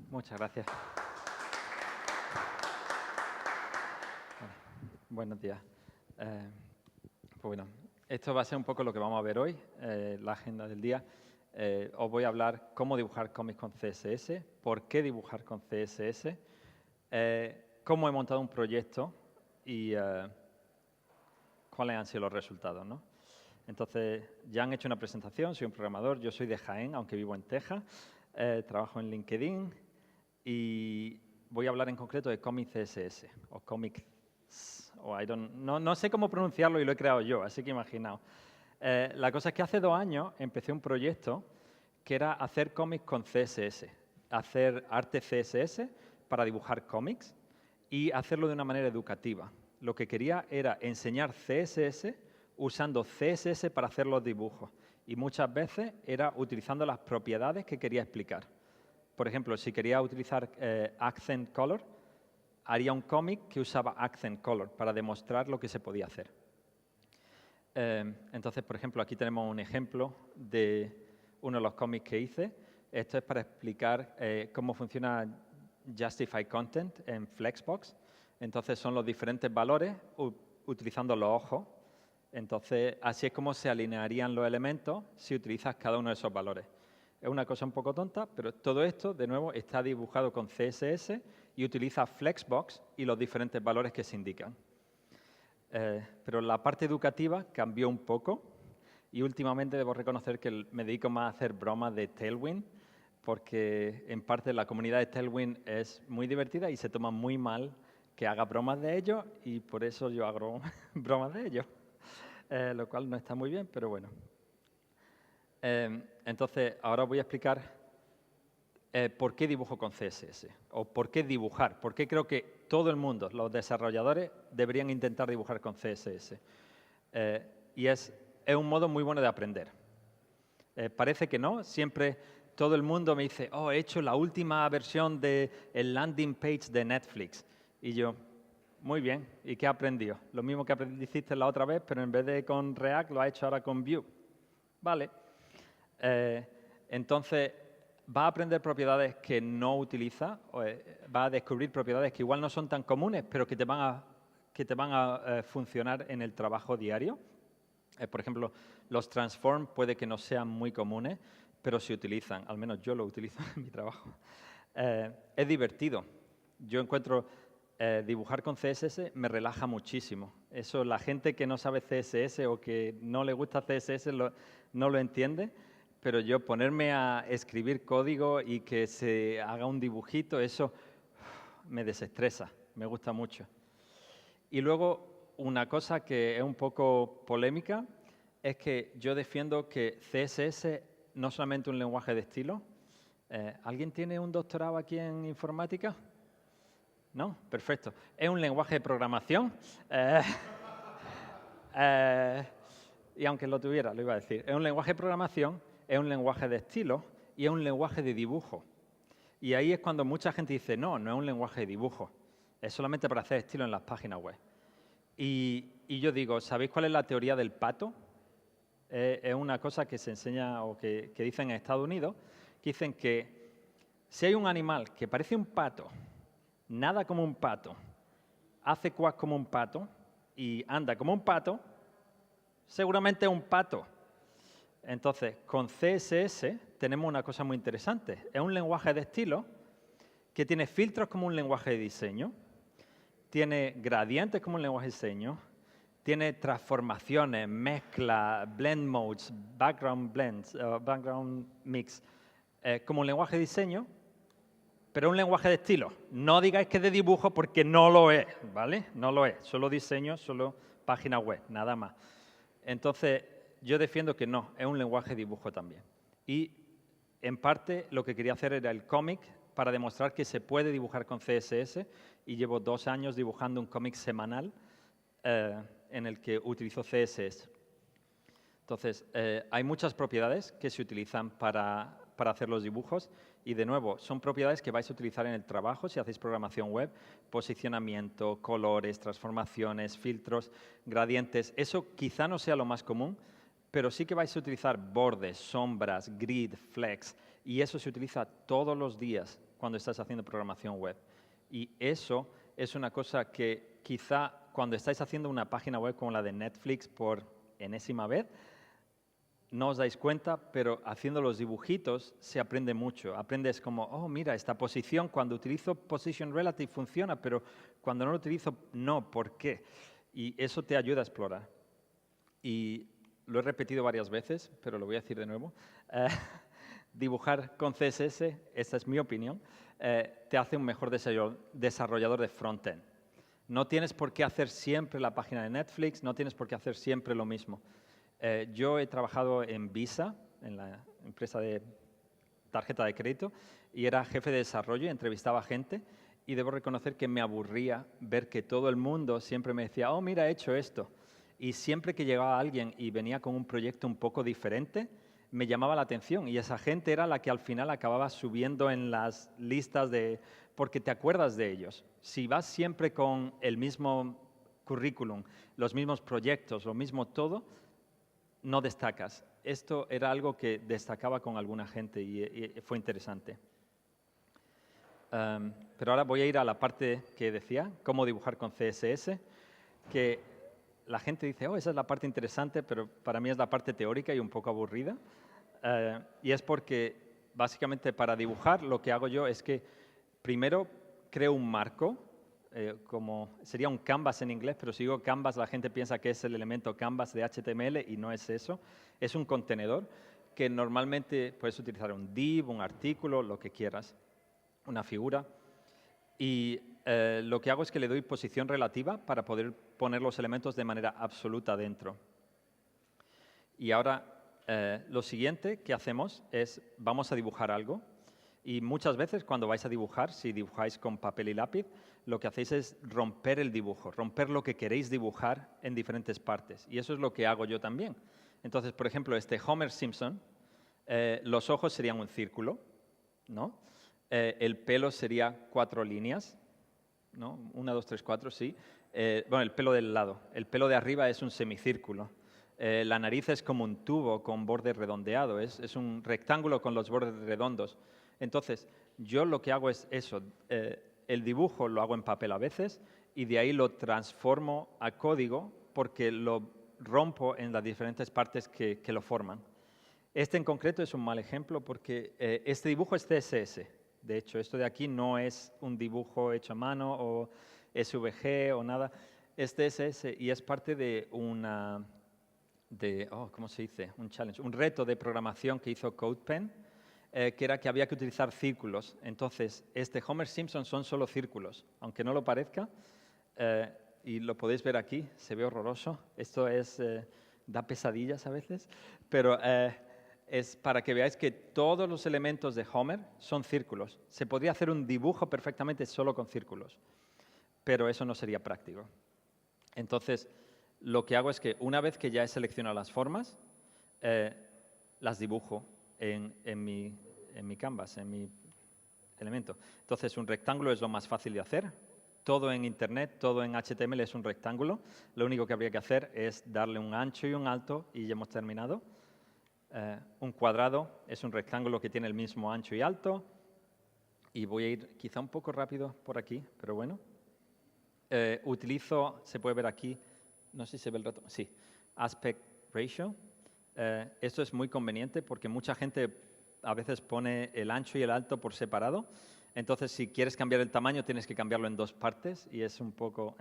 Muchas gracias. Buenos días. Pues bueno, esto va a ser un poco lo que vamos a ver hoy, la agenda del día. Os voy a hablar cómo dibujar cómics con CSS, por qué dibujar con CSS, cómo he montado un proyecto y cuáles han sido los resultados, ¿no? Entonces, ya han hecho una presentación, soy un programador, yo soy de Jaén, aunque vivo en Texas, trabajo en LinkedIn y voy a hablar en concreto de Comic CSS o Comic, o no sé cómo pronunciarlo y lo he creado yo, así que imaginaos. La cosa es que hace 2 años empecé un proyecto que era hacer cómics con CSS, hacer arte CSS para dibujar cómics y hacerlo de una manera educativa. Lo que quería era enseñar CSS usando CSS para hacer los dibujos y muchas veces era utilizando las propiedades que quería explicar. Por ejemplo, si quería utilizar Accent Color, haría un cómic que usaba Accent Color para demostrar lo que se podía hacer. Entonces, por ejemplo, aquí tenemos un ejemplo de uno de los cómics que hice. Esto es para explicar cómo funciona Justify Content en Flexbox. Entonces, son los diferentes valores utilizando los ojos. Entonces, así es como se alinearían los elementos si utilizas cada uno de esos valores. Es una cosa un poco tonta, pero todo esto, de nuevo, está dibujado con CSS y utiliza Flexbox y los diferentes valores que se indican. Pero la parte educativa cambió un poco y últimamente debo reconocer que me dedico más a hacer bromas de Tailwind, porque en parte la comunidad de Tailwind es muy divertida y se toma muy mal que haga bromas de ellos y por eso yo hago bromas de ellos, lo cual no está muy bien, pero bueno. Entonces, ahora os voy a explicar por qué dibujo con CSS o por qué dibujar, por qué creo que todo el mundo, los desarrolladores, deberían intentar dibujar con CSS. Y es un modo muy bueno de aprender. Parece que no, siempre todo el mundo me dice, oh, he hecho la última versión del landing page de Netflix. Y yo, muy bien, ¿y qué aprendió? Lo mismo que hiciste la otra vez, pero en vez de con React lo ha hecho ahora con Vue. Vale. Entonces, va a aprender propiedades que no utiliza, va a descubrir propiedades que igual no son tan comunes, pero que te van a funcionar en el trabajo diario. Por ejemplo, los transform puede que no sean muy comunes, pero se utilizan, al menos yo lo utilizo en mi trabajo. Es divertido. Yo encuentro dibujar con CSS me relaja muchísimo. Eso, la gente que no sabe CSS o que no le gusta CSS no lo entiende, pero yo ponerme a escribir código y que se haga un dibujito, eso me desestresa, me gusta mucho. Y luego, una cosa que es un poco polémica es que yo defiendo que CSS no solamente un lenguaje de estilo. ¿Alguien tiene un doctorado aquí en informática? ¿No? Perfecto. Es un lenguaje de programación. Y aunque lo tuviera, lo iba a decir. Es un lenguaje de programación, es un lenguaje de estilo y es un lenguaje de dibujo. Y ahí es cuando mucha gente dice, no, no es un lenguaje de dibujo. Es solamente para hacer estilo en las páginas web. Y yo digo, ¿sabéis cuál es la teoría del pato? Es una cosa que se enseña o que dicen en Estados Unidos, que dicen que si hay un animal que parece un pato, nada como un pato, hace cuac como un pato y anda como un pato, seguramente es un pato. Entonces, con CSS tenemos una cosa muy interesante. Es un lenguaje de estilo que tiene filtros como un lenguaje de diseño, tiene gradientes como un lenguaje de diseño, tiene transformaciones, mezcla, blend modes, background blends, background mix, como un lenguaje de diseño, pero un lenguaje de estilo. No digáis que es de dibujo porque no lo es, ¿vale? No lo es, solo diseño, solo página web, nada más. Entonces, yo defiendo que no, es un lenguaje de dibujo también. Y, en parte, lo que quería hacer era el cómic para demostrar que se puede dibujar con CSS y llevo 2 años dibujando un cómic semanal en el que utilizo CSS. Entonces, hay muchas propiedades que se utilizan para hacer los dibujos y, de nuevo, son propiedades que vais a utilizar en el trabajo si hacéis programación web, posicionamiento, colores, transformaciones, filtros, gradientes. Eso quizá no sea lo más común, pero sí que vais a utilizar bordes, sombras, grid, flex, y eso se utiliza todos los días cuando estás haciendo programación web. Y eso es una cosa que quizá cuando estáis haciendo una página web como la de Netflix por enésima vez, no os dais cuenta, pero haciendo los dibujitos se aprende mucho. Aprendes como, oh, mira, esta posición, cuando utilizo Position Relative funciona, pero cuando no lo utilizo, no, ¿por qué? Y eso te ayuda a explorar. Y lo he repetido varias veces, pero lo voy a decir de nuevo. Dibujar con CSS, esta es mi opinión, te hace un mejor desarrollador de frontend. No tienes por qué hacer siempre la página de Netflix, no tienes por qué hacer siempre lo mismo. Yo he trabajado en Visa, en la empresa de tarjeta de crédito, y era jefe de desarrollo y entrevistaba gente, y debo reconocer que me aburría ver que todo el mundo siempre me decía, oh, mira, he hecho esto. Y siempre que llegaba alguien y venía con un proyecto un poco diferente, me llamaba la atención, y esa gente era la que al final acababa subiendo en las listas porque te acuerdas de ellos. Si vas siempre con el mismo currículum, los mismos proyectos, lo mismo todo, no destacas. Esto era algo que destacaba con alguna gente y fue interesante. Pero ahora voy a ir a la parte que decía, cómo dibujar con CSS, que la gente dice, oh, esa es la parte interesante, pero para mí es la parte teórica y un poco aburrida. Y es porque, básicamente, para dibujar lo que hago yo es que primero creo un marco, como sería un canvas en inglés, pero si digo canvas la gente piensa que es el elemento canvas de HTML y no es eso. Es un contenedor que normalmente puedes utilizar un div, un artículo, lo que quieras, una figura. Y lo que hago es que le doy posición relativa para poder poner los elementos de manera absoluta dentro. Y ahora lo siguiente que hacemos es, vamos a dibujar algo. Y muchas veces cuando vais a dibujar, si dibujáis con papel y lápiz, lo que hacéis es romper el dibujo, romper lo que queréis dibujar en diferentes partes. Y eso es lo que hago yo también. Entonces, por ejemplo, este Homer Simpson, los ojos serían un círculo, ¿no? El pelo sería 4 líneas, ¿no? 1, 2, 3, 4, sí. Bueno, el pelo del lado. El pelo de arriba es un semicírculo. La nariz es como un tubo con borde redondeado, es un rectángulo con los bordes redondos. Entonces, yo lo que hago es eso, el dibujo lo hago en papel a veces y de ahí lo transformo a código porque lo rompo en las diferentes partes que lo forman. Este en concreto es un mal ejemplo porque este dibujo es CSS. De hecho, esto de aquí no es un dibujo hecho a mano o SVG o nada, es CSS y es parte de ¿cómo se dice? Un challenge, un reto de programación que hizo CodePen, que era que había que utilizar círculos. Entonces, este Homer Simpson son solo círculos, aunque no lo parezca, y lo podéis ver aquí, se ve horroroso. Esto da pesadillas a veces, pero es para que veáis que todos los elementos de Homer son círculos. Se podría hacer un dibujo perfectamente solo con círculos, pero eso no sería práctico. Entonces, lo que hago es que una vez que ya he seleccionado las formas, las dibujo en mi canvas, en mi elemento. Entonces, un rectángulo es lo más fácil de hacer. Todo en Internet, todo en HTML es un rectángulo. Lo único que habría que hacer es darle un ancho y un alto y ya hemos terminado. Un cuadrado es un rectángulo que tiene el mismo ancho y alto. Y voy a ir quizá un poco rápido por aquí, pero bueno. Utilizo, se puede ver aquí, no sé si se ve el ratón, sí, aspect ratio. Esto es muy conveniente porque mucha gente a veces pone el ancho y el alto por separado. Entonces, si quieres cambiar el tamaño, tienes que cambiarlo en 2 partes y es un poco...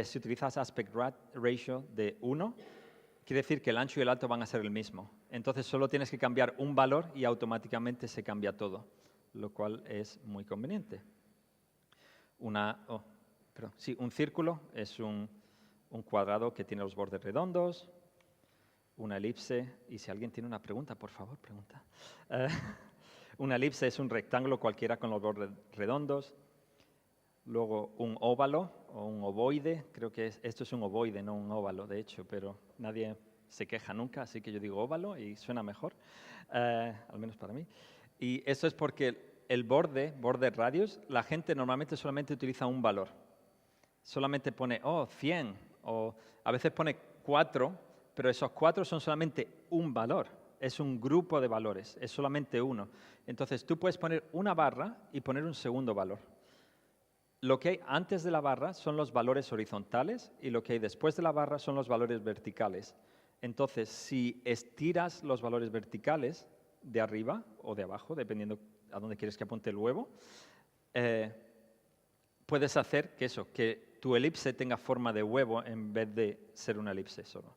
si utilizas aspect ratio de 1, quiere decir que el ancho y el alto van a ser el mismo. Entonces, solo tienes que cambiar un valor y automáticamente se cambia todo, lo cual es muy conveniente. Un círculo es un cuadrado que tiene los bordes redondos, una elipse, y si alguien tiene una pregunta, por favor, pregunta. Una elipse es un rectángulo cualquiera con los bordes redondos. Luego un óvalo o un ovoide, creo que esto es un ovoide, no un óvalo, de hecho, pero nadie se queja nunca, así que yo digo óvalo y suena mejor, al menos para mí. Y esto es porque el borde radius, la gente normalmente solamente utiliza un valor. Solamente pone, 100, o a veces pone 4, pero esos 4 son solamente un valor. es un grupo de valores, es solamente uno. Entonces, tú puedes poner una barra y poner un segundo valor. Lo que hay antes de la barra son los valores horizontales y lo que hay después de la barra son los valores verticales. Entonces, si estiras los valores verticales de arriba o de abajo, dependiendo a dónde quieres que apunte el huevo, puedes hacer que tu elipse tenga forma de huevo en vez de ser una elipse solo.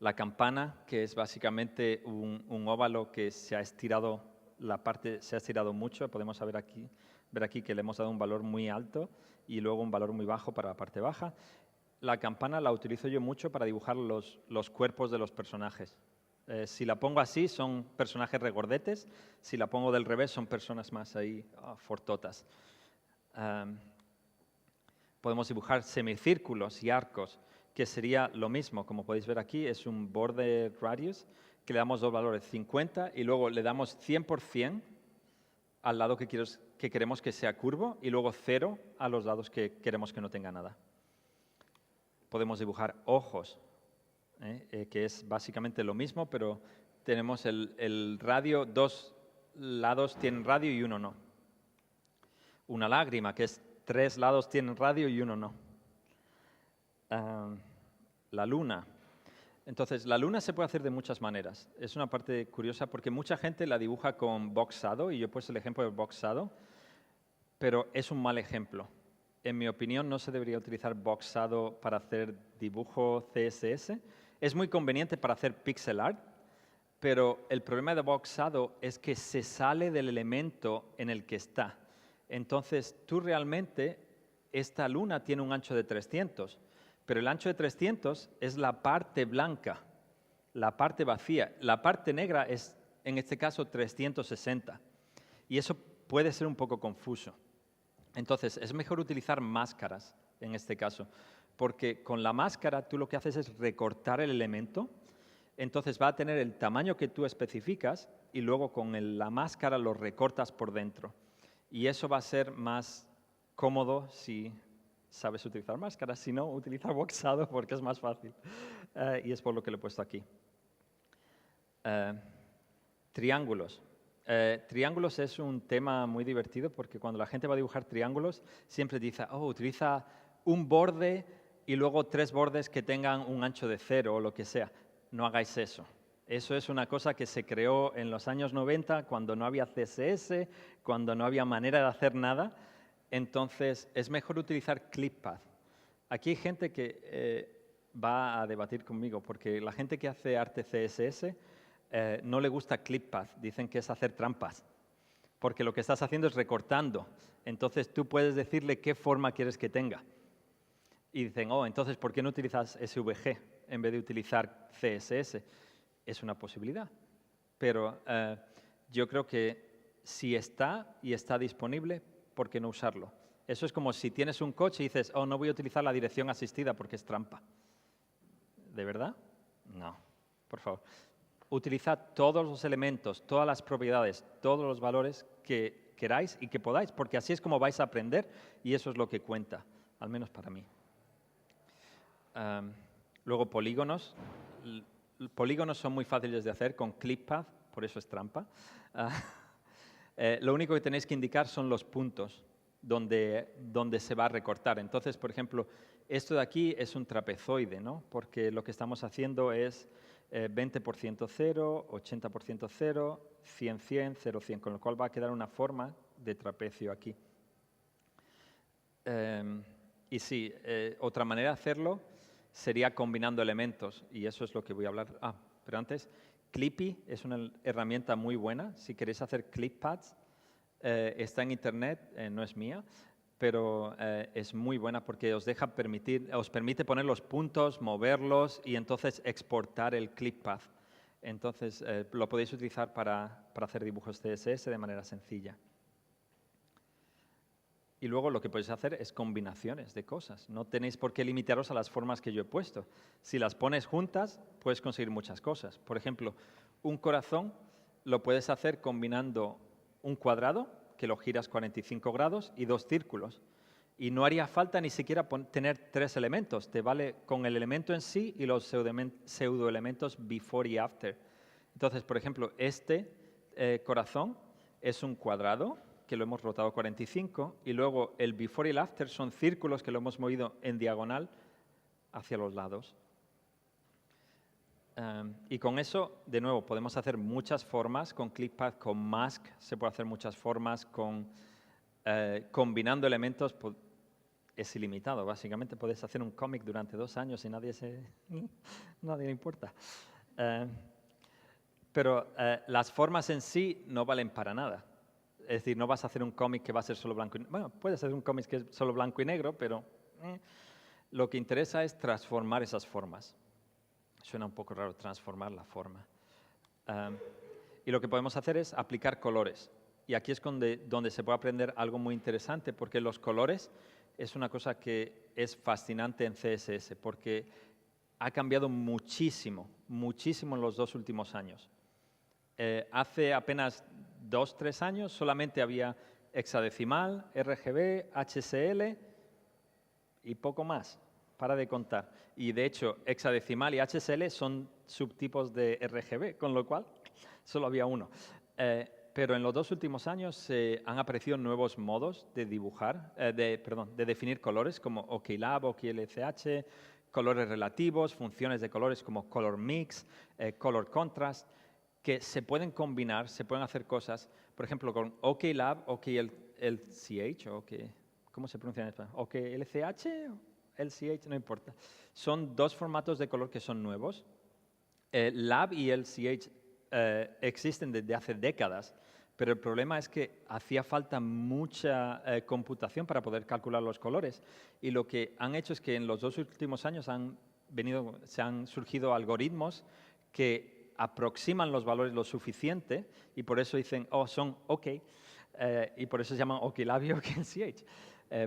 La campana, que es básicamente un óvalo que se ha estirado, la parte se ha estirado mucho, podemos ver aquí que le hemos dado un valor muy alto y luego un valor muy bajo para la parte baja. La campana la utilizo yo mucho para dibujar los cuerpos de los personajes. Si la pongo así, son personajes regordetes. Si la pongo del revés, son personas más ahí fortotas. Podemos dibujar semicírculos y arcos, que sería lo mismo. Como podéis ver aquí, es un border radius, que le damos dos valores, 50, y luego le damos 100% al lado que queremos que sea curvo, y luego 0 a los lados que queremos que no tenga nada. Podemos dibujar ojos, que es básicamente lo mismo, pero tenemos el radio, dos lados tienen radio y uno no. Una lágrima, que es 3 lados tienen radio y uno no. La luna. Entonces, la luna se puede hacer de muchas maneras. Es una parte curiosa porque mucha gente la dibuja con boxado, y yo he puesto el ejemplo de boxado, pero es un mal ejemplo. En mi opinión, no se debería utilizar boxado para hacer dibujo CSS. Es muy conveniente para hacer pixel art, pero el problema de boxado es que se sale del elemento en el que está. Entonces, tú realmente, esta luna tiene un ancho de 300, pero el ancho de 300 es la parte blanca, la parte vacía. La parte negra es, en este caso, 360. Y eso puede ser un poco confuso. Entonces, es mejor utilizar máscaras en este caso, porque con la máscara tú lo que haces es recortar el elemento, entonces va a tener el tamaño que tú especificas y luego con la máscara lo recortas por dentro. Y eso va a ser más cómodo si sabes utilizar máscaras, si no, utiliza boxado porque es más fácil. Y es por lo que lo he puesto aquí. Triángulos. Triángulos es un tema muy divertido porque cuando la gente va a dibujar triángulos siempre dice, utiliza un borde y luego 3 bordes que tengan un ancho de 0 o lo que sea. No hagáis eso. Eso es una cosa que se creó en los años 90 cuando no había CSS, cuando no había manera de hacer nada. Entonces, es mejor utilizar ClipPath. Aquí hay gente que va a debatir conmigo porque la gente que hace arte CSS no le gusta ClipPath, dicen que es hacer trampas, porque lo que estás haciendo es recortando. Entonces, tú puedes decirle qué forma quieres que tenga. Y dicen, entonces, ¿por qué no utilizas SVG en vez de utilizar CSS? Es una posibilidad, pero yo creo que si está y está disponible, ¿por qué no usarlo? Eso es como si tienes un coche y dices, no voy a utilizar la dirección asistida porque es trampa. ¿De verdad? No, por favor. Utilizad todos los elementos, todas las propiedades, todos los valores que queráis y que podáis, porque así es como vais a aprender y eso es lo que cuenta, al menos para mí. Luego polígonos. Polígonos son muy fáciles de hacer con ClipPath, por eso es trampa. Lo único que tenéis que indicar son los puntos donde se va a recortar. Entonces, por ejemplo, esto de aquí es un trapezoide, ¿no? Porque lo que estamos haciendo es 20% 0, 80% 0, 100, 100, 0, 100, con lo cual va a quedar una forma de trapecio aquí. Y sí, otra manera de hacerlo sería combinando elementos, y eso es lo que voy a hablar. Pero antes, Clippy es una herramienta muy buena. Si queréis hacer ClipPaths, está en internet, no es mía, pero es muy buena porque os permite poner los puntos, moverlos y entonces exportar el ClipPath. Entonces, lo podéis utilizar para hacer dibujos CSS de manera sencilla. Y luego lo que podéis hacer es combinaciones de cosas. No tenéis por qué limitaros a las formas que yo he puesto. Si las pones juntas, puedes conseguir muchas cosas. Por ejemplo, un corazón lo puedes hacer combinando un cuadrado, que lo giras 45 grados, y 2 círculos. Y no haría falta ni siquiera tener 3 elementos. Te vale con el elemento en sí y los pseudoelementos before y after. Entonces, por ejemplo, este corazón es un cuadrado que lo hemos rotado 45 y luego el before y el after son círculos que lo hemos movido en diagonal hacia los lados. Y con eso, de nuevo, podemos hacer muchas formas. Con ClickPath, con Mask, se puede hacer muchas formas. Combinando elementos, es ilimitado. Básicamente, puedes hacer un cómic durante 2 años y nadie le importa. Pero las formas en sí no valen para nada. Es decir, no vas a hacer un cómic que va a ser solo blanco y negro. Bueno, puedes hacer un cómic que es solo blanco y negro, pero lo que interesa es transformar esas formas. Suena un poco raro transformar la forma. Y lo que podemos hacer es aplicar colores. Y aquí es donde se puede aprender algo muy interesante, porque los colores es una cosa que es fascinante en CSS, porque ha cambiado muchísimo, muchísimo en los 2 últimos años. Hace apenas 2 o 3 años solamente había hexadecimal, RGB, HSL y poco más. Para de contar. Y de hecho, hexadecimal y HSL son subtipos de RGB, con lo cual solo había uno. Pero en los 2 últimos años han aparecido nuevos modos de dibujar, de definir colores como OKLab, OKLCH, colores relativos, funciones de colores como Color Mix, Color Contrast, que se pueden combinar, se pueden hacer cosas. Por ejemplo, con OKLab, OKLCH, ¿cómo se pronuncia en español? ¿OKLCH? LCH, no importa. Son 2 formatos de color que son nuevos. Lab y LCH existen desde hace décadas, pero el problema es que hacía falta mucha computación para poder calcular los colores. Y lo que han hecho es que en los 2 últimos años se han surgido algoritmos que aproximan los valores lo suficiente y por eso dicen, son OK, y por eso se llaman OKLab y OKLCH.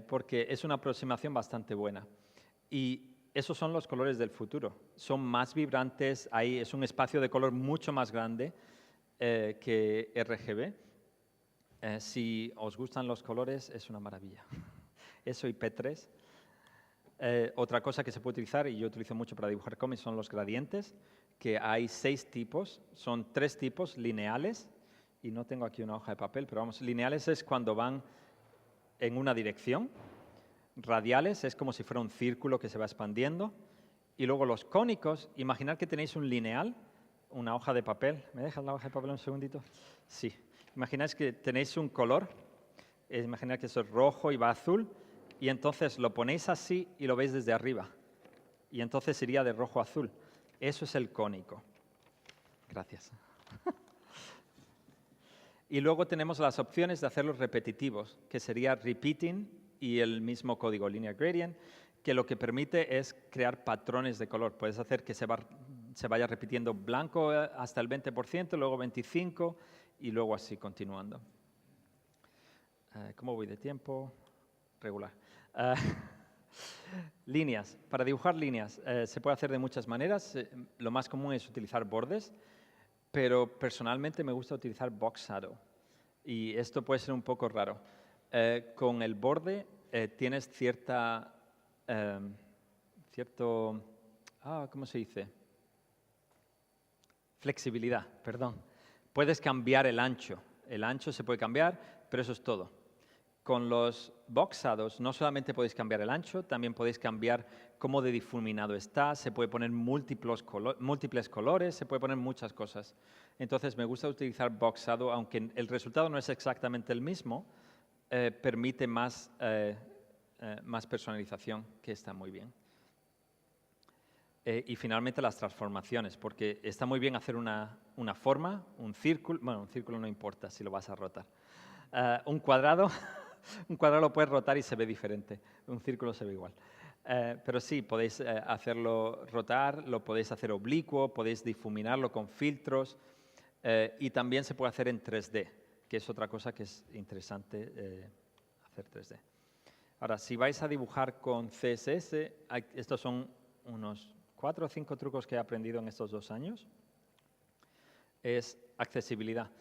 Porque es una aproximación bastante buena. Y esos son los colores del futuro. Son más vibrantes, es un espacio de color mucho más grande que RGB. Si os gustan los colores, es una maravilla. Eso y P3. Otra cosa que se puede utilizar, y yo utilizo mucho para dibujar cómics, son los gradientes, que hay 6 tipos. Son 3 tipos lineales, y no tengo aquí una hoja de papel, pero vamos, lineales es cuando van en una dirección, radiales es como si fuera un círculo que se va expandiendo, y luego los cónicos, imaginad que tenéis un lineal, una hoja de papel. ¿Me dejas la hoja de papel un segundito? Sí. Imagináis que tenéis un color, imaginad que eso es rojo y va azul, y entonces lo ponéis así y lo veis desde arriba, y entonces iría de rojo a azul. Eso es el cónico. Gracias. Y luego tenemos las opciones de hacerlos repetitivos, que sería repeating y el mismo código linear gradient, que lo que permite es crear patrones de color. Puedes hacer que se vaya repitiendo blanco hasta el 20%, luego 25% y luego así continuando. ¿Cómo voy de tiempo? Regular. Líneas. Para dibujar líneas se puede hacer de muchas maneras. Lo más común es utilizar bordes, pero personalmente me gusta utilizar box shadow. Y esto puede ser un poco raro. Con el borde tienes ¿cómo se dice? Flexibilidad, perdón. Puedes cambiar el ancho. El ancho se puede cambiar, pero eso es todo. Con los box shadows no solamente podéis cambiar el ancho, también podéis cambiar cómo de difuminado está, se puede poner múltiples colores, se puede poner muchas cosas. Entonces me gusta utilizar box shadow, aunque el resultado no es exactamente el mismo, permite más personalización, que está muy bien. Y finalmente las transformaciones, porque está muy bien hacer una forma, un círculo, bueno, un círculo no importa si lo vas a rotar. Un cuadrado, un cuadrado lo puedes rotar y se ve diferente, un círculo se ve igual. Pero sí, podéis hacerlo rotar, lo podéis hacer oblicuo, podéis difuminarlo con filtros y también se puede hacer en 3D, que es otra cosa que es interesante hacer 3D. Ahora, si vais a dibujar con CSS, estos son unos 4 o 5 trucos que he aprendido en estos 2 años. Es accesibilidad.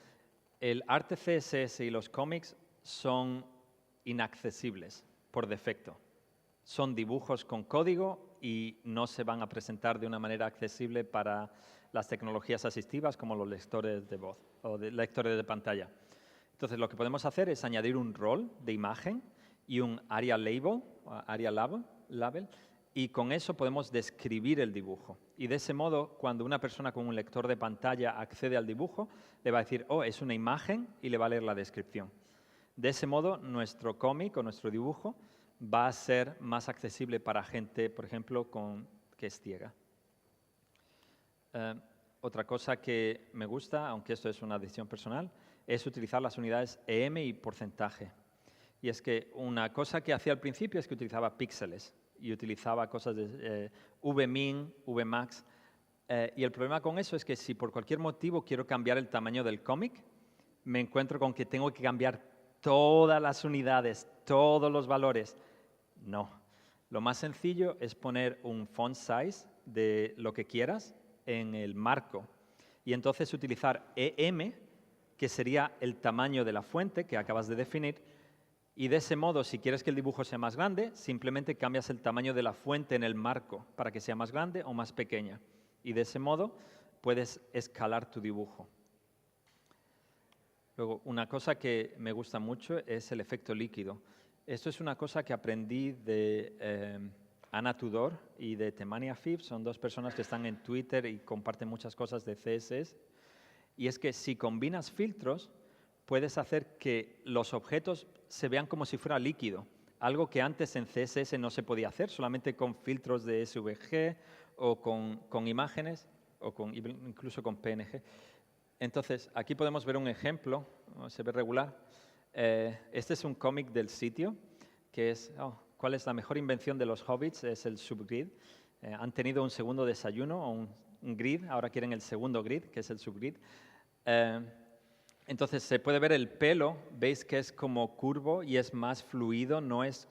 El arte CSS y los cómics son inaccesibles. por defecto. Son dibujos con código y no se van a presentar de una manera accesible para las tecnologías asistivas como los lectores de voz o lectores de pantalla. Entonces, lo que podemos hacer es añadir un rol de imagen y un area label, y con eso podemos describir el dibujo. Y de ese modo, cuando una persona con un lector de pantalla accede al dibujo, le va a decir, oh, es una imagen, y le va a leer la descripción. De ese modo, nuestro cómic o nuestro dibujo va a ser más accesible para gente, por ejemplo, que es ciega. Otra cosa que me gusta, aunque esto es una decisión personal, es utilizar las unidades EM y porcentaje. Y es que una cosa que hacía al principio es que utilizaba píxeles y utilizaba cosas de vmin, vmax. Y el problema con eso es que si por cualquier motivo quiero cambiar el tamaño del cómic, me encuentro con que tengo que cambiar todas las unidades, todos los valores. No. Lo más sencillo es poner un font size de lo que quieras en el marco. Y entonces utilizar EM, que sería el tamaño de la fuente que acabas de definir, y de ese modo, si quieres que el dibujo sea más grande, simplemente cambias el tamaño de la fuente en el marco para que sea más grande o más pequeña. Y de ese modo puedes escalar tu dibujo. Luego, una cosa que me gusta mucho es el efecto líquido. Esto es una cosa que aprendí de Ana Tudor y de Temania Fib. Son dos personas que están en Twitter y comparten muchas cosas de CSS. Y es que si combinas filtros, puedes hacer que los objetos se vean como si fuera líquido. Algo que antes en CSS no se podía hacer, solamente con filtros de SVG o con imágenes o incluso con PNG. Entonces, aquí podemos ver un ejemplo, se ve regular. Este es un cómic del sitio, que es, ¿cuál es la mejor invención de los hobbits? Es el subgrid. Han tenido un segundo desayuno, o un grid, ahora quieren el segundo grid, que es el subgrid. Entonces, se puede ver el pelo, veis que es como curvo y es más fluido, no es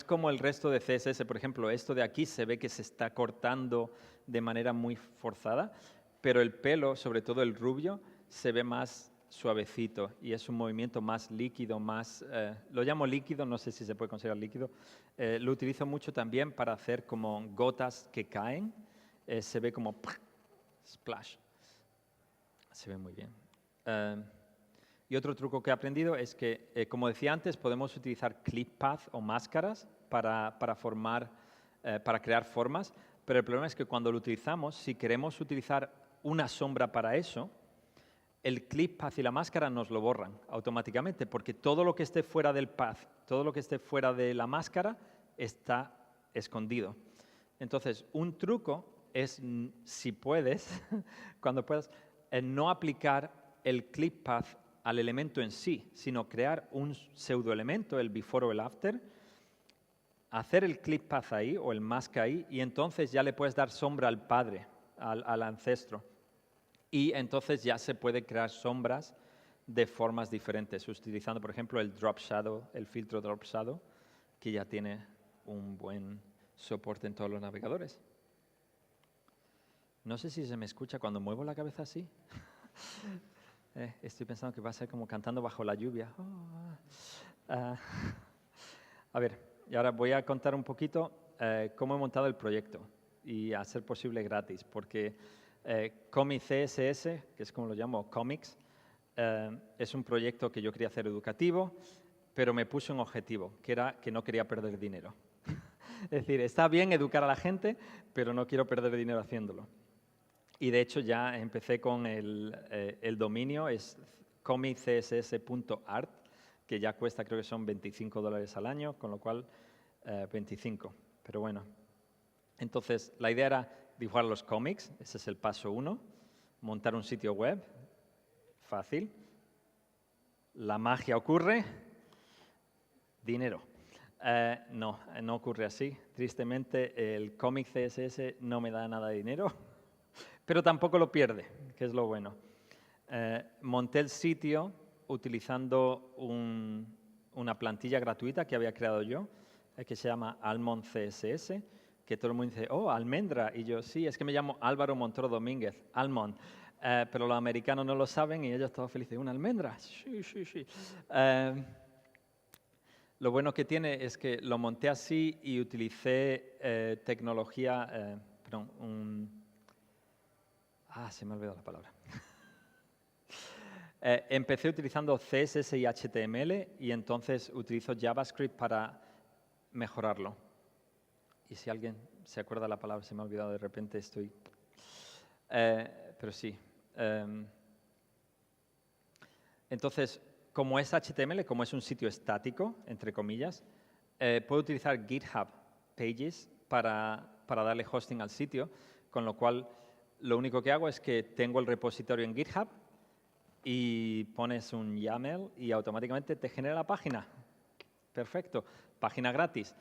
como el resto de CSS. Por ejemplo, esto de aquí se ve que se está cortando de manera muy forzada, pero el pelo, sobre todo el rubio, se ve más suavecito y es un movimiento más líquido, lo llamo líquido, no sé si se puede considerar líquido. Lo utilizo mucho también para hacer como gotas que caen, se ve como splash, se ve muy bien. Y otro truco que he aprendido es que, como decía antes, podemos utilizar clip path o máscaras para crear formas, pero el problema es que cuando lo utilizamos, si queremos utilizar una sombra para eso, el clip path y la máscara nos lo borran automáticamente, porque todo lo que esté fuera del path, todo lo que esté fuera de la máscara, está escondido. Entonces, un truco es, si puedes, cuando puedas, no aplicar el clip path al elemento en sí, sino crear un pseudoelemento, el before o el after, hacer el clip path ahí o el mask ahí, y entonces ya le puedes dar sombra al padre, al ancestro. Y entonces ya se puede crear sombras de formas diferentes, utilizando, por ejemplo, el drop shadow, el filtro drop shadow, que ya tiene un buen soporte en todos los navegadores. No sé si se me escucha cuando muevo la cabeza así. Estoy pensando que va a ser como cantando bajo la lluvia. A ver, y ahora voy a contar un poquito cómo he montado el proyecto y a ser posible gratis, porque Comic CSS, que es como lo llamo, Comics, es un proyecto que yo quería hacer educativo, pero me puse un objetivo, que era que no quería perder dinero. Es decir, está bien educar a la gente, pero no quiero perder dinero haciéndolo. Y de hecho ya empecé con el dominio, es comiccss.art, que ya cuesta, creo que son $25 al año, con lo cual 25. Pero bueno, entonces la idea era dibujar los cómics, ese es el paso 1, montar un sitio web, fácil. La magia ocurre, dinero. No ocurre así. Tristemente, el cómic CSS no me da nada de dinero, pero tampoco lo pierde, que es lo bueno. Monté el sitio utilizando una plantilla gratuita que había creado yo, que se llama Almond CSS, que todo el mundo dice, oh, almendra, y yo, sí, es que me llamo Álvaro Montoro Domínguez, Almond, pero los americanos no lo saben y ellos todos felices, ¿una almendra? Sí. Lo bueno que tiene es que lo monté así y utilicé tecnología, se me ha olvidado la palabra. Empecé utilizando CSS y HTML y entonces utilizo JavaScript para mejorarlo. Y si alguien se acuerda la palabra, se me ha olvidado de repente, estoy... pero sí. Entonces, como es HTML, como es un sitio estático, entre comillas, puedo utilizar GitHub Pages para darle hosting al sitio, con lo cual lo único que hago es que tengo el repositorio en GitHub y pones un YAML y automáticamente te genera la página. Perfecto. Página gratis.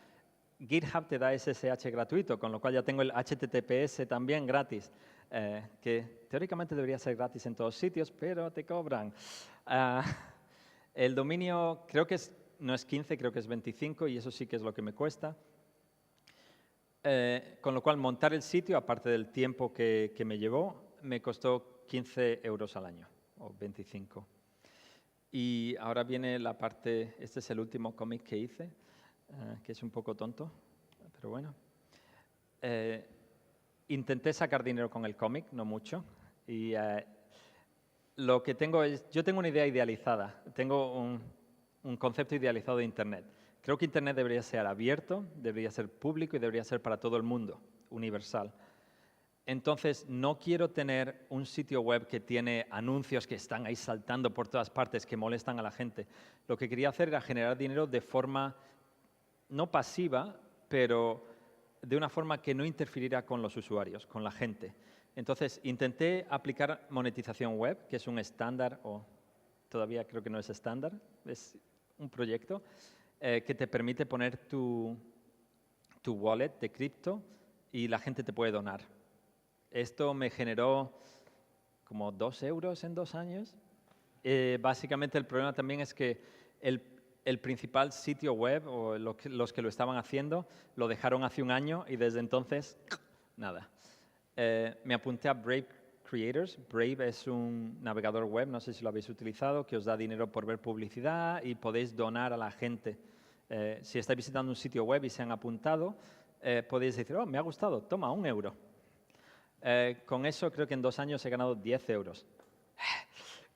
GitHub te da SSH gratuito, con lo cual ya tengo el HTTPS también gratis, que teóricamente debería ser gratis en todos sitios, pero te cobran. El dominio creo que no es 15, creo que es 25 y eso sí que es lo que me cuesta. Con lo cual montar el sitio, aparte del tiempo que me llevó, me costó 15 euros al año, o 25. Y ahora viene la parte, este es el último cómic que hice, que es un poco tonto, pero bueno. Intenté sacar dinero con el cómic, no mucho, y lo que tengo es, yo tengo una idea idealizada, tengo un concepto idealizado de Internet. Creo que Internet debería ser abierto, debería ser público y debería ser para todo el mundo, universal. Entonces, no quiero tener un sitio web que tiene anuncios que están ahí saltando por todas partes, que molestan a la gente. Lo que quería hacer era generar dinero de forma no pasiva, pero de una forma que no interfiriera con los usuarios, con la gente. Entonces, intenté aplicar monetización web, que es un estándar, o todavía creo que no es estándar, es un proyecto que te permite poner tu wallet de cripto y la gente te puede donar. Esto me generó como 2 euros en 2 años. Básicamente el problema también es que el principal sitio web, o los que lo estaban haciendo, lo dejaron hace un año y desde entonces, nada. Me apunté a Brave Creators. Brave es un navegador web, no sé si lo habéis utilizado, que os da dinero por ver publicidad y podéis donar a la gente. Si estáis visitando un sitio web y se han apuntado, podéis decir, oh, me ha gustado, toma, 1 euro. Con eso creo que en 2 años he ganado 10 euros.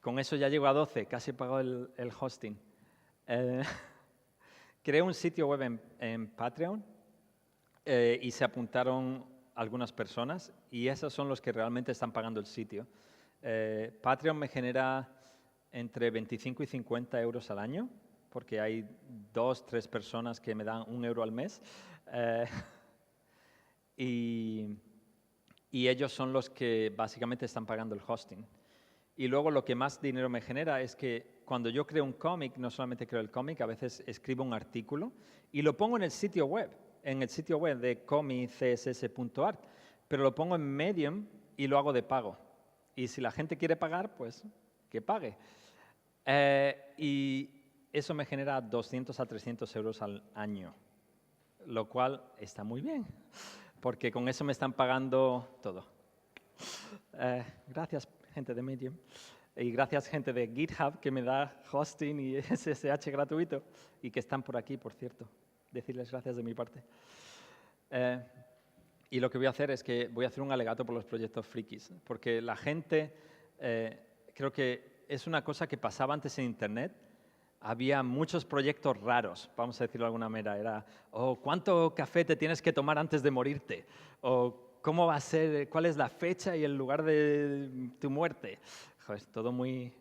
Con eso ya llego a 12, casi he pagado el hosting. Creé un sitio web en Patreon y se apuntaron algunas personas y esos son los que realmente están pagando el sitio. Patreon me genera entre 25 y 50 euros al año, porque hay 2, 3 personas que me dan 1 euro al mes. Y ellos son los que básicamente están pagando el hosting. Y luego lo que más dinero me genera es que cuando yo creo un cómic, no solamente creo el cómic, a veces escribo un artículo y lo pongo en el sitio web de comicss.art, pero lo pongo en Medium y lo hago de pago. Y si la gente quiere pagar, pues que pague. Y eso me genera 200 a 300 euros al año, lo cual está muy bien, porque con eso me están pagando todo. Gracias, gente de Medium. Y gracias, gente de GitHub, que me da hosting y SSH gratuito y que están por aquí, por cierto. Decirles gracias de mi parte. Y lo que voy a hacer es que voy a hacer un alegato por los proyectos frikis, porque la gente, creo que es una cosa que pasaba antes en Internet. Había muchos proyectos raros, vamos a decirlo de alguna manera. Era, ¿cuánto café te tienes que tomar antes de morirte? O ¿cómo va a ser, cuál es la fecha y el lugar de tu muerte? Joder, todo un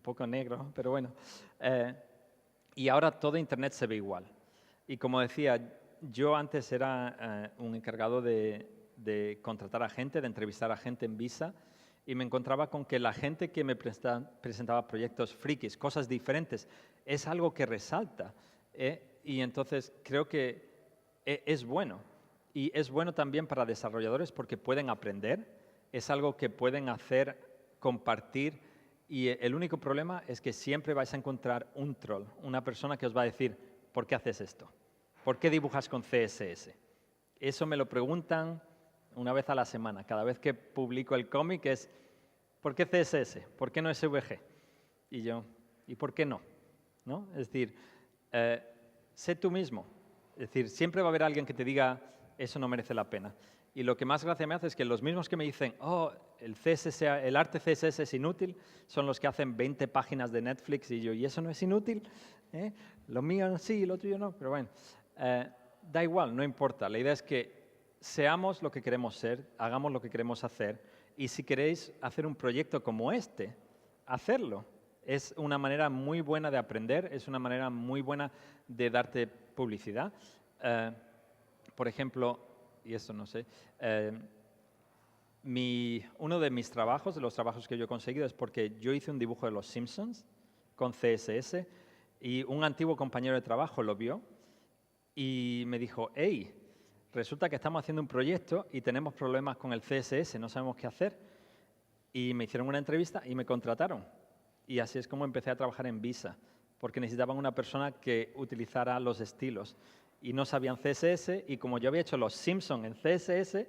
poco negro, pero bueno. Y ahora todo Internet se ve igual. Y como decía, yo antes era un encargado de contratar a gente, de entrevistar a gente en Visa, y me encontraba con que la gente que me presentaba proyectos frikis, cosas diferentes, es algo que resalta. Y entonces creo que es bueno. Y es bueno también para desarrolladores porque pueden aprender, es algo que pueden hacer, compartir, y el único problema es que siempre vais a encontrar un troll, una persona que os va a decir, ¿por qué haces esto? ¿Por qué dibujas con CSS? Eso me lo preguntan una vez a la semana. Cada vez que publico el cómic es, ¿por qué CSS? ¿Por qué no SVG? Y yo, ¿y por qué no? ¿No? Es decir, sé tú mismo. Es decir, siempre va a haber alguien que te diga, eso no merece la pena. Y lo que más gracia me hace es que los mismos que me dicen, oh, el arte CSS es inútil, son los que hacen 20 páginas de Netflix y yo, ¿y eso no es inútil? ¿Eh? Lo mío sí, lo tuyo no, pero bueno. Da igual, no importa. La idea es que seamos lo que queremos ser, hagamos lo que queremos hacer y si queréis hacer un proyecto como este, hacerlo. Es una manera muy buena de aprender, es una manera muy buena de darte publicidad. Por ejemplo, y esto no sé, uno de mis trabajos, de los trabajos que yo he conseguido, es porque yo hice un dibujo de los Simpsons con CSS y un antiguo compañero de trabajo lo vio y me dijo, hey, resulta que estamos haciendo un proyecto y tenemos problemas con el CSS, no sabemos qué hacer. Y me hicieron una entrevista y me contrataron. Y así es como empecé a trabajar en Visa, porque necesitaban una persona que utilizara los estilos. Y no sabían CSS, y como yo había hecho los Simpsons en CSS,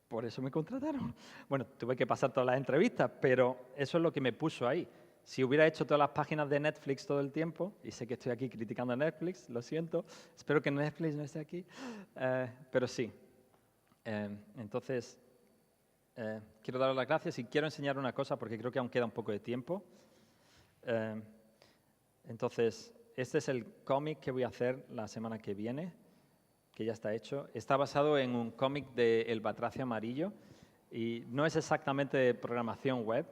por eso me contrataron. Bueno, tuve que pasar todas las entrevistas, pero eso es lo que me puso ahí. Si hubiera hecho todas las páginas de Netflix todo el tiempo, y sé que estoy aquí criticando a Netflix, lo siento, espero que Netflix no esté aquí, pero sí. Entonces, quiero daros las gracias y quiero enseñar una cosa porque creo que aún queda un poco de tiempo. Entonces, este es el cómic que voy a hacer la semana que viene, que ya está hecho. Está basado en un cómic de El Batracio Amarillo y no es exactamente de programación web,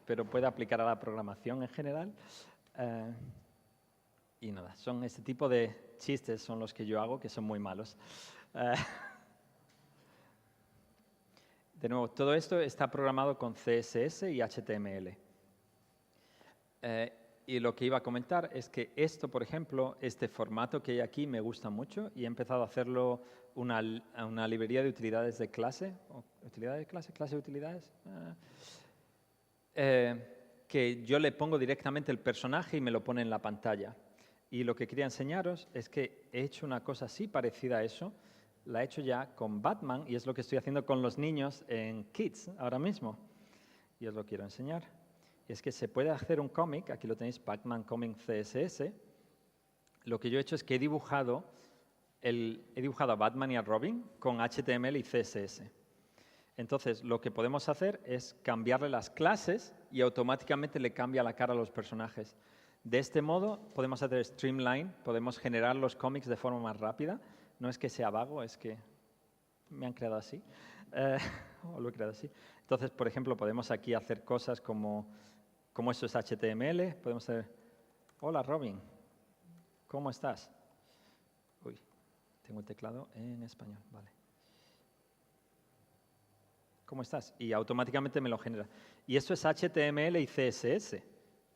pero puede aplicar a la programación en general. Y nada, son este tipo de chistes son los que yo hago, que son muy malos. De nuevo, todo esto está programado con CSS y HTML. Y lo que iba a comentar es que esto, por ejemplo, este formato que hay aquí me gusta mucho y he empezado a hacerlo una librería de utilidades de clase. ¿Utilidades de clase? ¿Clase de utilidades? Que yo le pongo directamente el personaje y me lo pone en la pantalla. Y lo que quería enseñaros es que he hecho una cosa así parecida a eso. La he hecho ya con Batman y es lo que estoy haciendo con los niños en Kids ahora mismo. Y os lo quiero enseñar. Es que se puede hacer un cómic, aquí lo tenéis, Batman Comic CSS. Lo que yo he hecho es que he dibujado a Batman y a Robin con HTML y CSS. Entonces, lo que podemos hacer es cambiarle las clases y automáticamente le cambia la cara a los personajes. De este modo, podemos hacer streamline, podemos generar los cómics de forma más rápida. No es que sea vago, es que me han creado así, o lo he creado así. Entonces, por ejemplo, podemos aquí hacer cosas como esto es HTML, podemos hacer, hola Robin, ¿cómo estás? Uy, tengo el teclado en español, vale. ¿Cómo estás? Y automáticamente me lo genera. Y esto es HTML y CSS.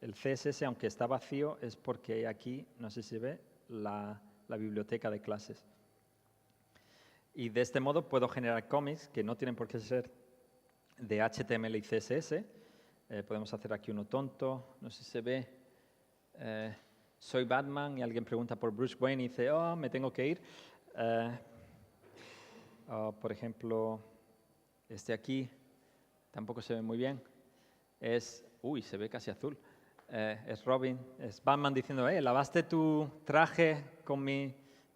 El CSS, aunque está vacío, es porque aquí, no sé si se ve, la biblioteca de clases. Y de este modo puedo generar cómics que no tienen por qué ser de HTML y CSS. Podemos hacer aquí uno tonto, no sé si se ve. Soy Batman y alguien pregunta por Bruce Wayne y dice, oh, me tengo que ir. Por ejemplo, este aquí tampoco se ve muy bien. Uy, se ve casi azul. Es Robin, es Batman diciendo, ¿lavaste tu traje con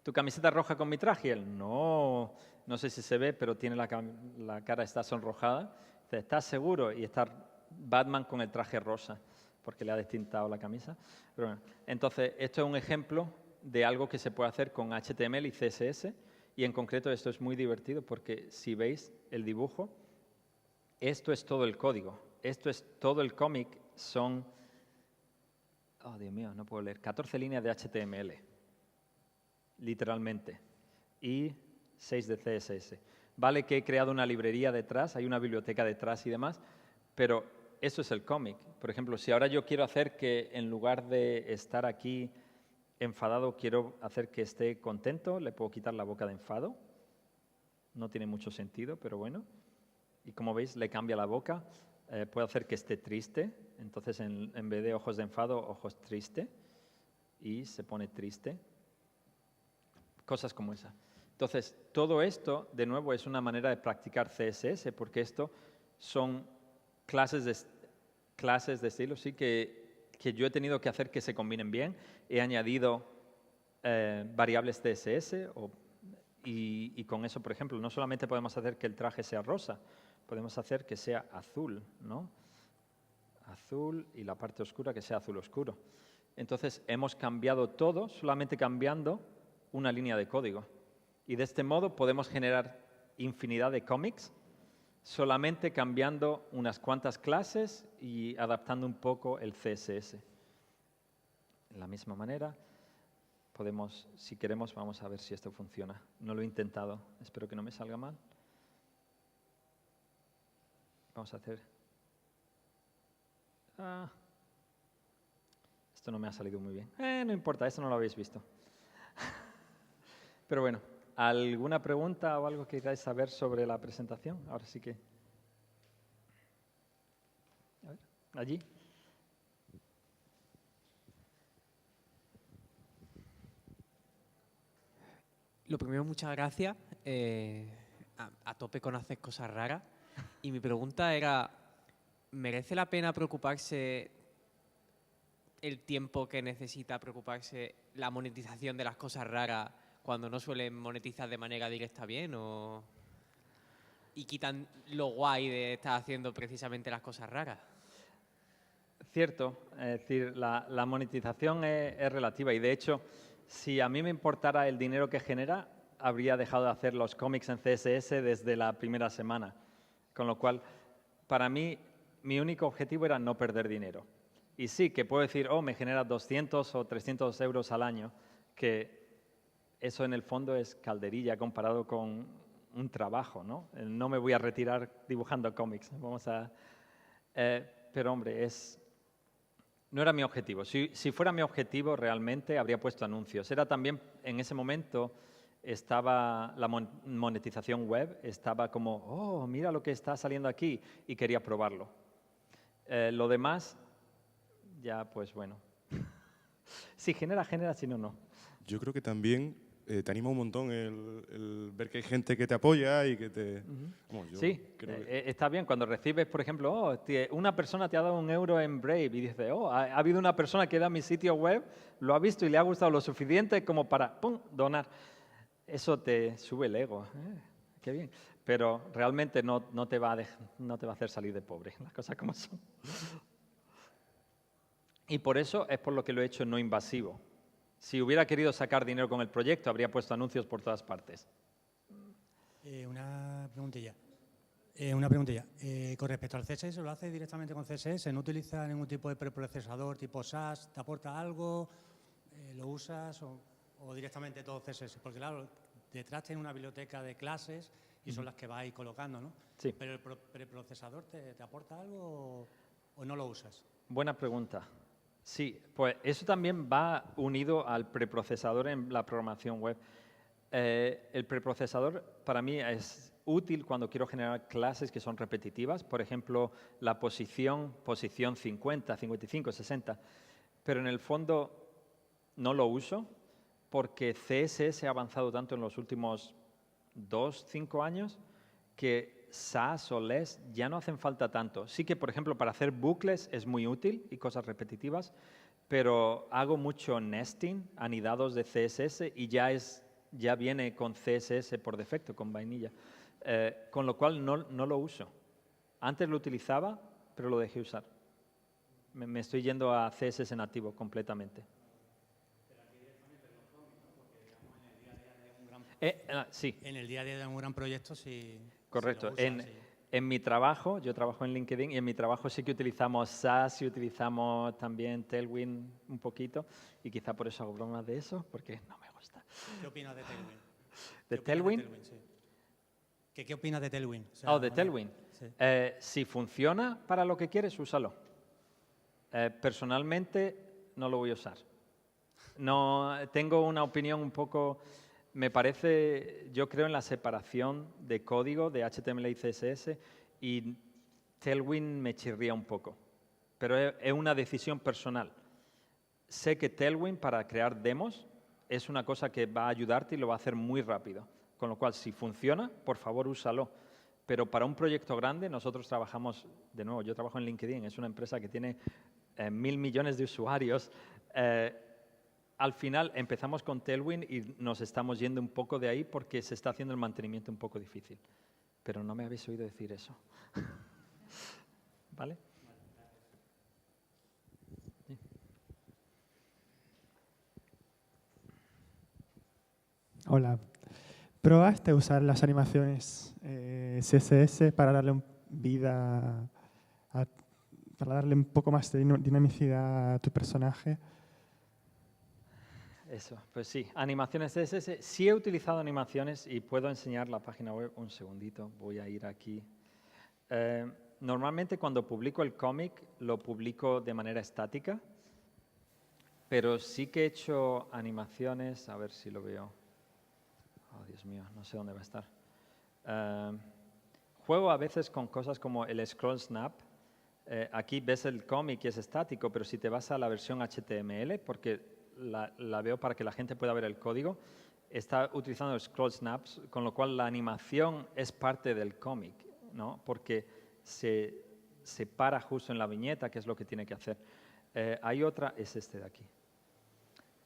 tu camiseta roja con mi traje? Y él, no sé si se ve, pero tiene la cara está sonrojada. Dice, ¿estás seguro? Y está Batman con el traje rosa, porque le ha destintado la camisa. Pero bueno, entonces, esto es un ejemplo de algo que se puede hacer con HTML y CSS, y en concreto esto es muy divertido porque si veis el dibujo, esto es todo el código, esto es todo el cómic, son, oh Dios mío, no puedo leer, 14 líneas de HTML, literalmente, y 6 de CSS. Vale que he creado una librería detrás, hay una biblioteca detrás y demás, pero eso es el cómic. Por ejemplo, si ahora yo quiero hacer que en lugar de estar aquí enfadado, quiero hacer que esté contento, le puedo quitar la boca de enfado. No tiene mucho sentido, pero bueno. Y como veis, le cambia la boca. Puedo hacer que esté triste, entonces en vez de ojos de enfado, ojos triste. Y se pone triste. Cosas como esa. Entonces, todo esto, de nuevo, es una manera de practicar CSS, porque esto son clases de estilo, sí, que yo he tenido que hacer que se combinen bien. He añadido variables CSS y con eso, por ejemplo, no solamente podemos hacer que el traje sea rosa, podemos hacer que sea azul, ¿no? Azul y la parte oscura que sea azul oscuro. Entonces, hemos cambiado todo solamente cambiando una línea de código. Y de este modo podemos generar infinidad de cómics solamente cambiando unas cuantas clases y adaptando un poco el CSS. De la misma manera, podemos, si queremos, vamos a ver si esto funciona. No lo he intentado, espero que no me salga mal. Vamos a hacer... esto no me ha salido muy bien. No importa, esto no lo habéis visto. Pero bueno, ¿alguna pregunta o algo que queráis saber sobre la presentación? Ahora sí que... A ver, allí. Lo primero, muchas gracias. A tope con hacer cosas raras. Y mi pregunta era, ¿merece la pena preocuparse el tiempo que necesita preocuparse la monetización de las cosas raras cuando no suelen monetizar de manera directa bien? ¿Y quitan lo guay de estar haciendo precisamente las cosas raras? Cierto, es decir, la monetización es relativa y de hecho, si a mí me importara el dinero que genera, habría dejado de hacer los cómics en CSS desde la primera semana. Con lo cual, para mí, mi único objetivo era no perder dinero. Y sí, que puedo decir, oh, me genera 200 o 300 euros al año, que eso en el fondo es calderilla comparado con un trabajo, ¿no? No me voy a retirar dibujando cómics. Pero hombre, no era mi objetivo. Si fuera mi objetivo, realmente habría puesto anuncios. Era también, en ese momento, estaba la monetización web, estaba como, oh, mira lo que está saliendo aquí, y quería probarlo. Lo demás, ya pues bueno. Si genera, si no, no. Yo creo que también te anima un montón el ver que hay gente que te apoya y que te... Sí, está bien. Cuando recibes, por ejemplo, oh, una persona te ha dado €1 en Brave y dices, oh, ha habido una persona que da mi sitio web, lo ha visto y le ha gustado lo suficiente como para, ¡pum!, donar. Eso te sube el ego. Qué bien. Pero realmente no te va a hacer salir de pobre, las cosas como son. Y por eso es por lo que lo he hecho no invasivo. Si hubiera querido sacar dinero con el proyecto, habría puesto anuncios por todas partes. Una preguntilla. Con respecto al CSS, ¿lo hace directamente con CSS? ¿No utiliza ningún tipo de preprocesador tipo SAS? ¿Te aporta algo? ¿Lo usas o directamente todo CSS? Porque claro, detrás tiene una biblioteca de clases y son las que vais colocando, ¿no? Sí. ¿Pero el preprocesador te aporta algo o no lo usas? Buena pregunta. Sí, pues eso también va unido al preprocesador en la programación web. El preprocesador para mí es útil cuando quiero generar clases que son repetitivas, por ejemplo, la posición 50, 55, 60, pero en el fondo no lo uso porque CSS ha avanzado tanto en los últimos 2, 5 años que SAS o LESS ya no hacen falta tanto. Sí que, por ejemplo, para hacer bucles es muy útil y cosas repetitivas, pero hago mucho nesting, anidados de CSS, y ya viene con CSS por defecto, con vainilla. Con lo cual no lo uso. Antes lo utilizaba, pero lo dejé usar. Me estoy yendo a CSS nativo completamente. Sí. En el día a día de un gran proyecto sí. Correcto. Sí lo usas, sí. En mi trabajo, yo trabajo en LinkedIn y en mi trabajo sí que utilizamos SAS y utilizamos también Tailwind un poquito y quizá por eso hago bromas de eso, porque no me gusta. ¿Qué opinas de Tailwind? ¿De Tailwind? Sí. ¿Qué opinas de Tailwind? O sea, de Tailwind. Sí. Si funciona para lo que quieres, úsalo. Personalmente no lo voy a usar. No, tengo una opinión un poco... Me parece, yo creo en la separación de código de HTML y CSS y Tailwind me chirría un poco, pero es una decisión personal. Sé que Tailwind para crear demos es una cosa que va a ayudarte y lo va a hacer muy rápido, con lo cual si funciona, por favor úsalo. Pero para un proyecto grande nosotros trabajamos, de nuevo, yo trabajo en LinkedIn, es una empresa que tiene 1.000 millones de usuarios. al final empezamos con Tailwind y nos estamos yendo un poco de ahí porque se está haciendo el mantenimiento un poco difícil. Pero no me habéis oído decir eso. ¿Vale? Sí. Hola. ¿Probaste a usar las animaciones CSS para darle vida, para darle un poco más de dinamicidad a tu personaje? Eso, pues sí, animaciones CSS. Sí he utilizado animaciones y puedo enseñar la página web. Un segundito, voy a ir aquí. Normalmente cuando publico el cómic lo publico de manera estática, pero sí que he hecho animaciones, a ver si lo veo. Oh, Dios mío, no sé dónde va a estar. Juego a veces con cosas como el scroll snap. Aquí ves el cómic y es estático, pero si te vas a la versión HTML, porque la veo para que la gente pueda ver el código, está utilizando scroll snaps, con lo cual la animación es parte del cómic, ¿no? Porque se para justo en la viñeta, que es lo que tiene que hacer. Hay otra, es este de aquí.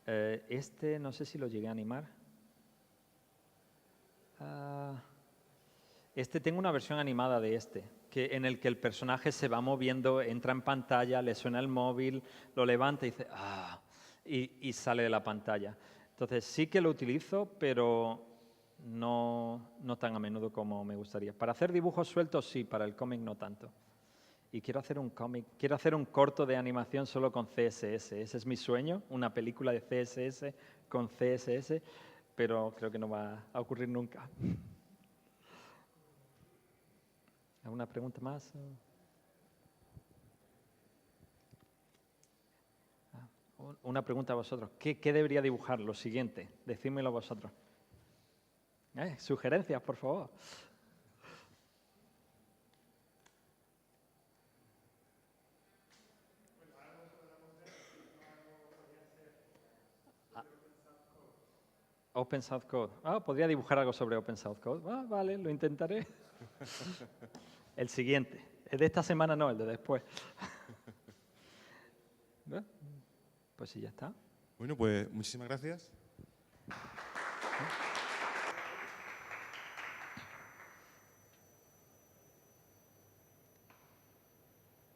Este no sé si lo llegué a animar. Tengo una versión animada de en el que el personaje se va moviendo, entra en pantalla, le suena el móvil, lo levanta y dice ¡ah! Y sale de la pantalla. Entonces sí que lo utilizo, pero no tan a menudo como me gustaría. Para hacer dibujos sueltos sí, para el cómic no tanto. Y quiero hacer un cómic, quiero hacer un corto de animación solo con CSS. Ese es mi sueño, una película de CSS con CSS, pero creo que no va a ocurrir nunca. ¿Alguna pregunta más? Una pregunta a vosotros. ¿Qué debería dibujar? Lo siguiente. Decídmelo vosotros. Sugerencias, por favor. Open Source Code. Podría dibujar algo sobre Open Source Code. Vale, lo intentaré. El siguiente. El de esta semana no, el de después. Pues sí, ya está. Bueno, pues muchísimas gracias.